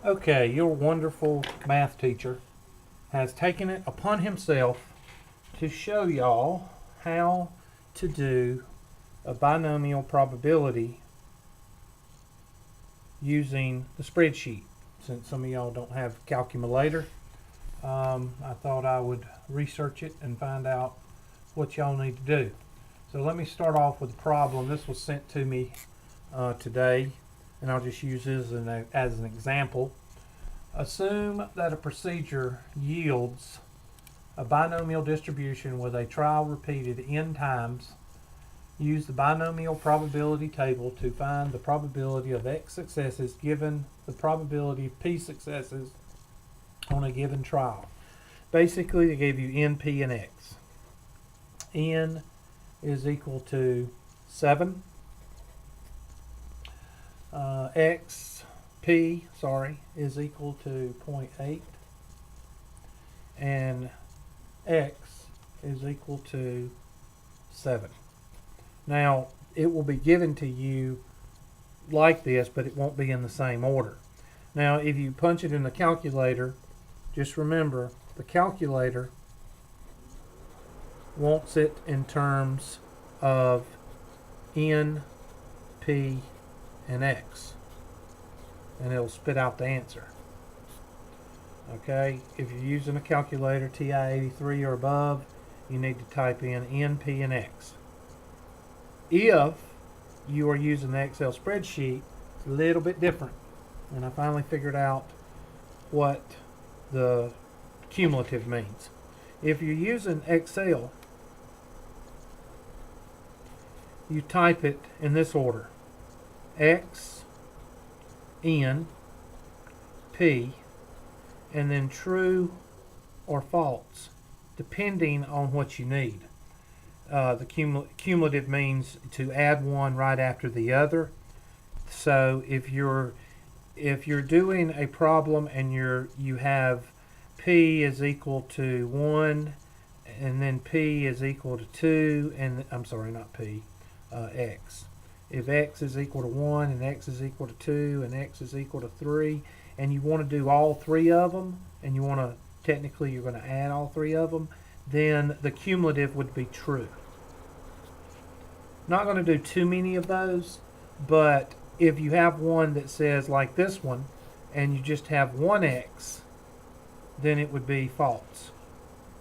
Okay, your wonderful math teacher has taken it upon himself to show y'all how to do a binomial probability using the spreadsheet. Since some of y'all don't have a calculator, I thought I would research it and find out what y'all need to do. So let me start off with the problem. This was sent to me today, and I'll just use this as an example. Assume that a procedure yields a binomial distribution with a trial repeated n times. Use the binomial probability table to find the probability of x successes given the probability of p successes on a given trial. Basically, they gave you n, p, and x. N is equal to 7. Is equal to 0.8. And x is equal to 7. Now, it will be given to you like this, but it won't be in the same order. Now, if you punch it in the calculator, just remember, the calculator wants it in terms of n, p, and x, and it'll spit out the answer. Okay, if you're using a calculator TI-83 or above, you need to type in n, p, and x. If you are using the Excel spreadsheet, it's a little bit different, and I finally figured out what the cumulative means. If you're using Excel, you type it in this order: x, n, p, and then true or false, depending on what you need. The cumulative means to add one right after the other. So if you're doing a problem and you have p is equal to 1, and then p is equal to 2, and I'm sorry, not p, x. If x is equal to 1 and x is equal to 2 and x is equal to 3, and you want to do all three of them, and you want to, technically you're going to add all three of them, then the cumulative would be true. Not going to do too many of those, but if you have one that says like this one, and you just have one x, then it would be false.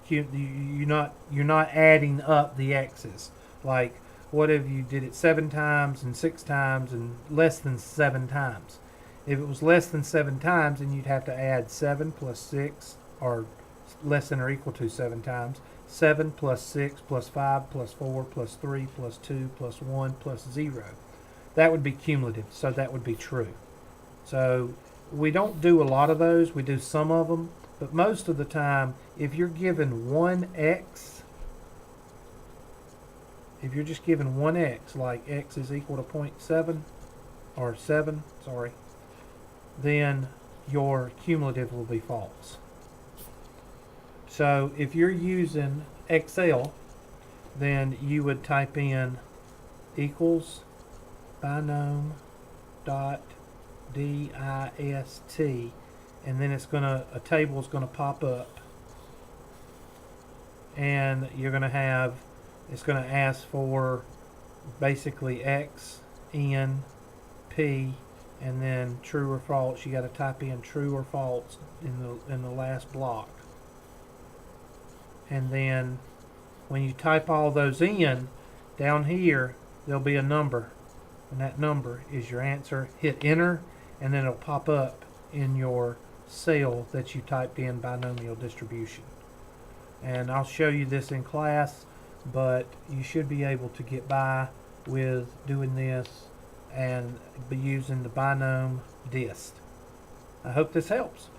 You're not adding up the x's. Like, what if you did it 7 times and 6 times and less than 7 times? If it was less than 7 times, then you'd have to add 7 plus 6, or less than or equal to 7 times. 7 plus 6 plus 5 plus 4 plus 3 plus 2 plus 1 plus 0. That would be cumulative, so that would be true. So we don't do a lot of those. We do some of them, but most of the time, if you're given 1x, if you're just given 1x, like x is equal to 0.7, or 7, sorry, then your cumulative will be false. So if you're using Excel, then you would type in equals binom dot dist, and then a table is going to pop up, and you're going to have, it's going to ask for basically x, n, p, and then true or false. You got to type in true or false in the last block. And then when you type all those in, down here there'll be a number, and that number is your answer. Hit enter, and then it'll pop up in your cell that you typed in binomial distribution. And I'll show you this in class, but you should be able to get by with doing this and be using the binom dist. I hope this helps.